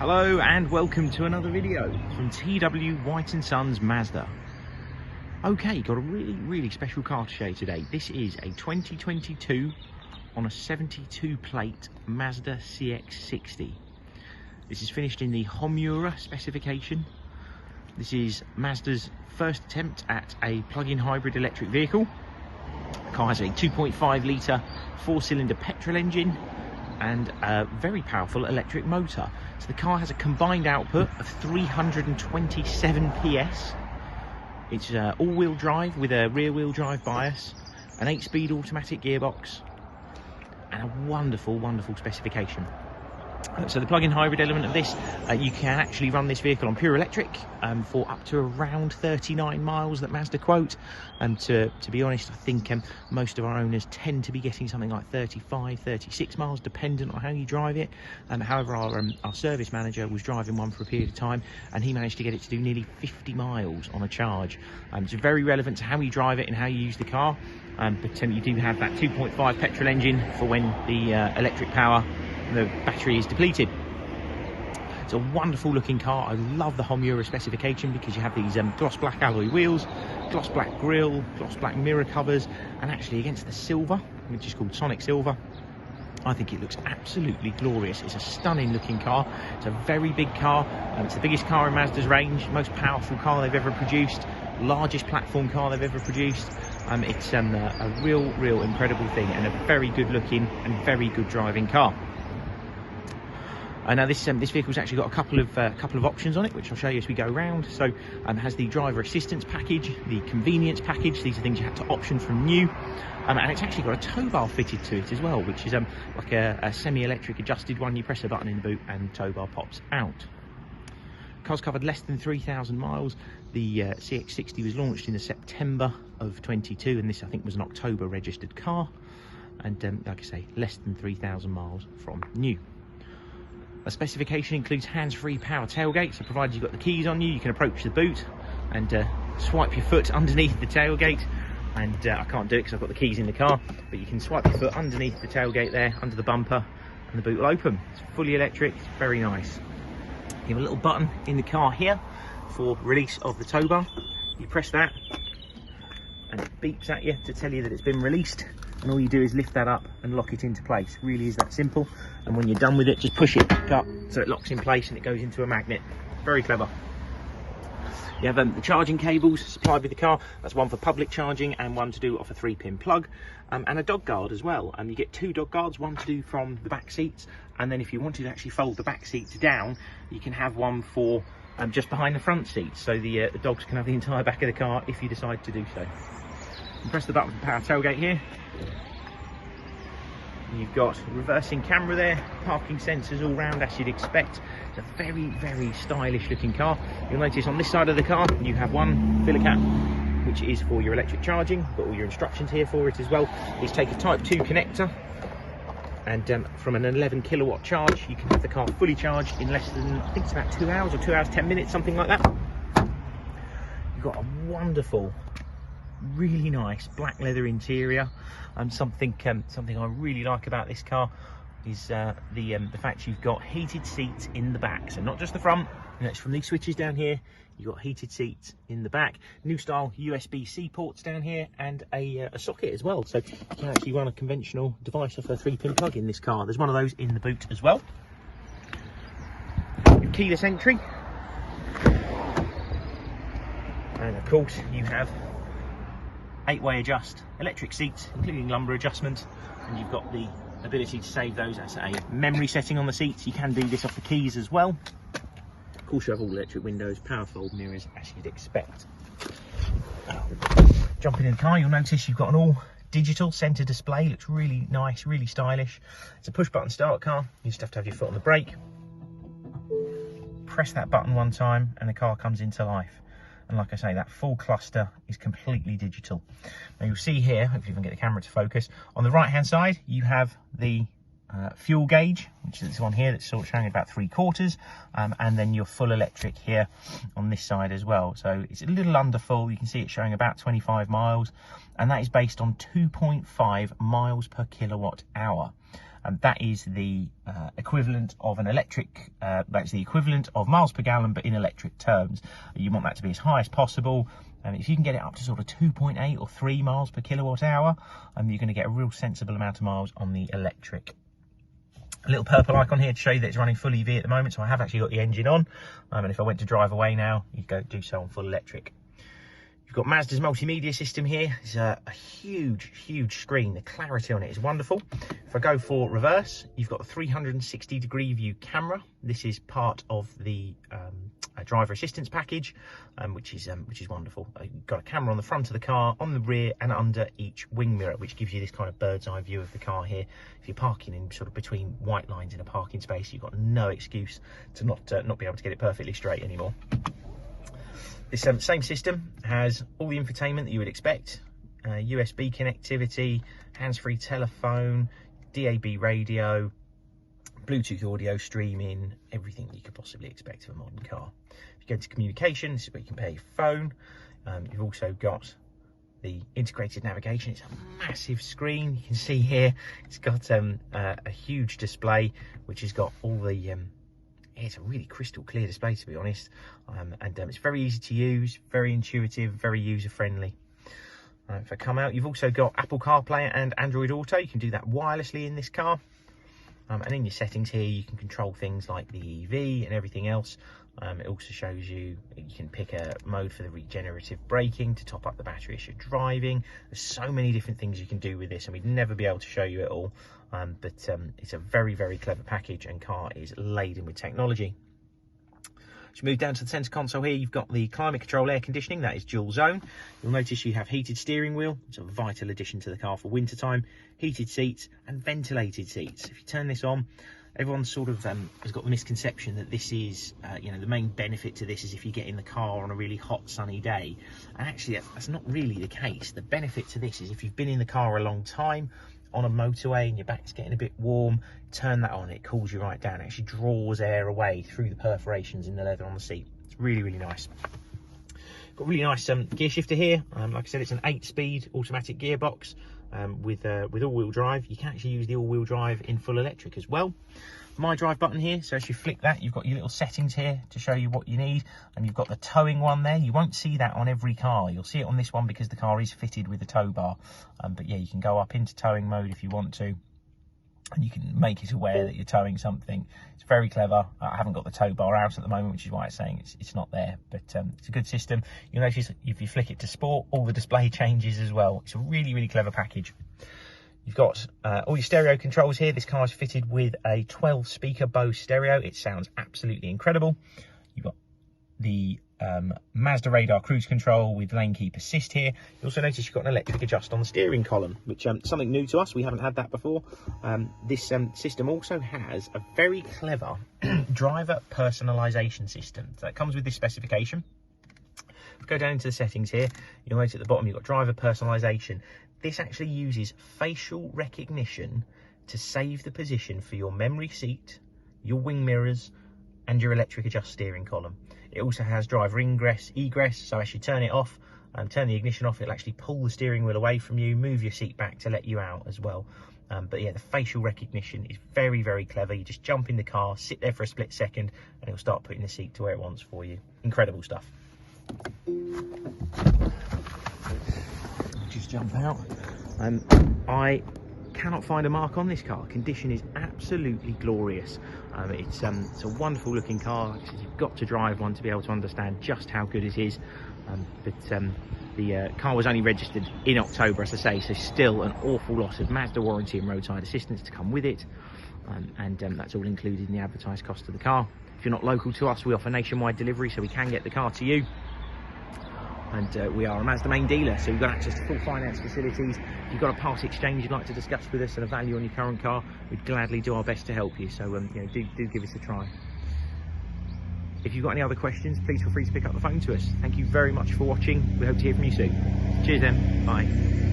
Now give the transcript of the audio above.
Hello and welcome to another video from TW White & Sons Mazda. Okay, got a really special car to show you today. This is a 2022 on a 72 plate Mazda CX-60. This is finished in the Homura specification. This is Mazda's first attempt at a plug-in hybrid electric vehicle. The car has a 2.5 litre 4-cylinder petrol engine and a very powerful electric motor. So the car has a combined output of 327 PS. It's all-wheel drive with a rear-wheel drive bias, an 8-speed automatic gearbox, and a wonderful specification. So the plug-in hybrid element of this, you can actually run this vehicle on pure electric for up to around 39 miles that Mazda quote. And to be honest, I think most of our owners tend to be getting something like 35, 36 miles, dependent on how you drive it. However, our service manager was driving one for a period of time, and he managed to get it to do nearly 50 miles on a charge. It's very relevant to how you drive it and how you use the car. But you do have that 2.5 petrol engine for when the electric power, the battery is depleted. It's a wonderful looking car. I love the Homura specification because you have these gloss black alloy wheels, gloss black grille, gloss black mirror covers, and actually against the silver, which is called Sonic Silver, I think it looks absolutely glorious. It's a stunning looking car. It's a very big car. It's the biggest car in Mazda's range, most powerful car they've ever produced, largest platform car they've ever produced. It's a real incredible thing, and a very good looking and very good driving car. Now this vehicle's actually got a couple of options on it, which I'll show you as we go around. So it has the driver assistance package, the convenience package. These are things you had to option from new, and it's actually got a tow bar fitted to it as well, which is like a semi-electric adjusted one. You press a button in the boot and tow bar pops out. Car's covered less than 3,000 miles. The CX-60 was launched in the September of 22, and this I think was an October registered car, and like I say, less than 3,000 miles from new. A specification includes hands-free power tailgate, so provided you've got the keys on you, you can approach the boot and swipe your foot underneath the tailgate. And I can't do it because I've got the keys in the car, but you can swipe your foot underneath the tailgate there, under the bumper, and the boot will open. It's fully electric, it's very nice. You have a little button in the car here for release of the tow bar. You press that and it beeps at you to tell you that it's been released. And all you do is lift that up and lock it into place. Really is that simple. And when you're done with it, just push it back up so it locks in place and it goes into a magnet. Very clever. You have the charging cables supplied with the car. That's one for public charging and one to do off a 3-pin plug, and a dog guard as well. You get 2 dog guards, one to do from the back seats, and then if you wanted to actually fold the back seats down, you can have one for just behind the front seats, so the dogs can have the entire back of the car if you decide to do so. You press the button for the power tailgate here. You've got reversing camera there, parking sensors all round as you'd expect. It's a very stylish looking car. You'll notice on this side of the car you have one filler cap, which is for your electric charging, but all your instructions here for it as well is take a type 2 connector, and from an 11 kilowatt charge you can have the car fully charged in less than, I think it's about 2 hours or 2 hours 10 minutes, something like that. You've got a wonderful, really nice black leather interior, and something I really like about this car is the fact you've got heated seats in the back. So not just the front, and it's from these switches down here, you've got heated seats in the back. New style USB-C ports down here, and a socket as well, so you can actually run a conventional device off a 3-pin plug in this car. There's one of those in the boot as well. Keyless entry, and of course you have 8-way adjust electric seats, including lumbar adjustment, and you've got the ability to save those as a memory setting on the seats. You can do this off the keys as well. Of course, you have all electric windows, power fold mirrors, as you'd expect. Jumping in the car, you'll notice you've got an all digital centre display. Looks really nice, really stylish. It's a push button start car. You just have to have your foot on the brake, press that button one time, and the car comes into life. And like I say, that full cluster is completely digital. Now you'll see here, hopefully I can get the camera to focus, on the right hand side you have the fuel gauge, which is this one here that's sort of showing about 3/4, and then your full electric here on this side as well. So it's a little under full. You can see it showing about 25 miles, and that is based on 2.5 miles per kilowatt hour. That is the equivalent of an electric, that's the equivalent of miles per gallon, but in electric terms. You want that to be as high as possible. If you can get it up to sort of 2.8 or 3 miles per kilowatt hour, you're going to get a real sensible amount of miles on the electric. A little purple icon here to show you that it's running full EV at the moment, so I have actually got the engine on. And if I went to drive away now, you'd go do so on full electric. You've got Mazda's multimedia system here. It's a huge screen. The clarity on it is wonderful. If I go for reverse, you've got a 360-degree view camera. This is part of the driver assistance package, which is wonderful. You've got a camera on the front of the car, on the rear, and under each wing mirror, which gives you this kind of bird's eye view of the car here. If you're parking in sort of between white lines in a parking space, you've got no excuse to not be able to get it perfectly straight anymore. This same system has all the infotainment that you would expect, USB connectivity, hands-free telephone, DAB radio, Bluetooth audio streaming, everything you could possibly expect of a modern car. If you go to communication, this is where you can pair your phone. You've also got the integrated navigation. It's a massive screen. You can see here it's got a huge display which has got all the it's a really crystal clear display, to be honest, and it's very easy to use, very intuitive, very user friendly. If I come out, you've also got Apple CarPlay and Android Auto. You can do that wirelessly in this car, and in your settings here you can control things like the EV and everything else. It also shows you can pick a mode for the regenerative braking to top up the battery as you're driving. There's so many different things you can do with this, and we'd never be able to show you it all, but it's a very clever package, and car is laden with technology. As you move down to the centre console here, you've got the climate control air conditioning. That is dual zone. You'll notice you have heated steering wheel. It's a vital addition to the car for winter time. Heated seats and ventilated seats. If you turn this on, everyone sort of has got the misconception that this is, the main benefit to this is if you get in the car on a really hot sunny day. And actually that's not really the case. The benefit to this is if you've been in the car a long time on a motorway and your back's getting a bit warm, turn that on, it cools you right down. It actually draws air away through the perforations in the leather on the seat. It's really nice. Got a really nice gear shifter here. Like I said, it's an 8-speed automatic gearbox with all-wheel drive. You can actually use the all-wheel drive in full electric as well. My drive button here, so as you flick that, you've got your little settings here to show you what you need, and you've got the towing one there. You won't see that on every car. You'll see it on this one because the car is fitted with a tow bar, but yeah, you can go up into towing mode if you want to, and you can make it aware that you're towing something. It's very clever. I haven't got the tow bar out at the moment, which is why it's saying it's not there, but it's a good system. You'll notice if you flick it to sport, all the display changes as well. It's a really clever package. You've got all your stereo controls here. This car is fitted with a 12-speaker Bose stereo. It sounds absolutely incredible. You've got the Mazda radar cruise control with lane keep assist here. You also notice you've got an electric adjust on the steering column, which is something new to us. We haven't had that before. This system also has a very clever driver personalisation system. So it comes with this specification. If we go down into the settings here, you'll notice at the bottom you've got driver personalisation. This actually uses facial recognition to save the position for your memory seat, your wing mirrors, and your electric adjust steering column. It also has driver ingress, egress, so as you turn it off and turn the ignition off, it'll actually pull the steering wheel away from you, move your seat back to let you out as well. But yeah, the facial recognition is very clever. You just jump in the car, sit there for a split second, and it'll start putting the seat to where it wants for you. Incredible stuff. Just jump out. I cannot find a mark on this car. Condition is absolutely glorious. It's a wonderful looking car. You've got to drive one to be able to understand just how good it is. The car was only registered in October, as I say, so still an awful lot of Mazda warranty and roadside assistance to come with it, and that's all included in the advertised cost of the car. If you're not local to us, we offer nationwide delivery, so we can get the car to you. And we are a Mazda main dealer, so you've got access to full finance facilities. If you've got a part exchange you'd like to discuss with us and a value on your current car, we'd gladly do our best to help you. So do give us a try. If you've got any other questions, please feel free to pick up the phone to us. Thank you very much for watching. We hope to hear from you soon. Cheers then. Bye.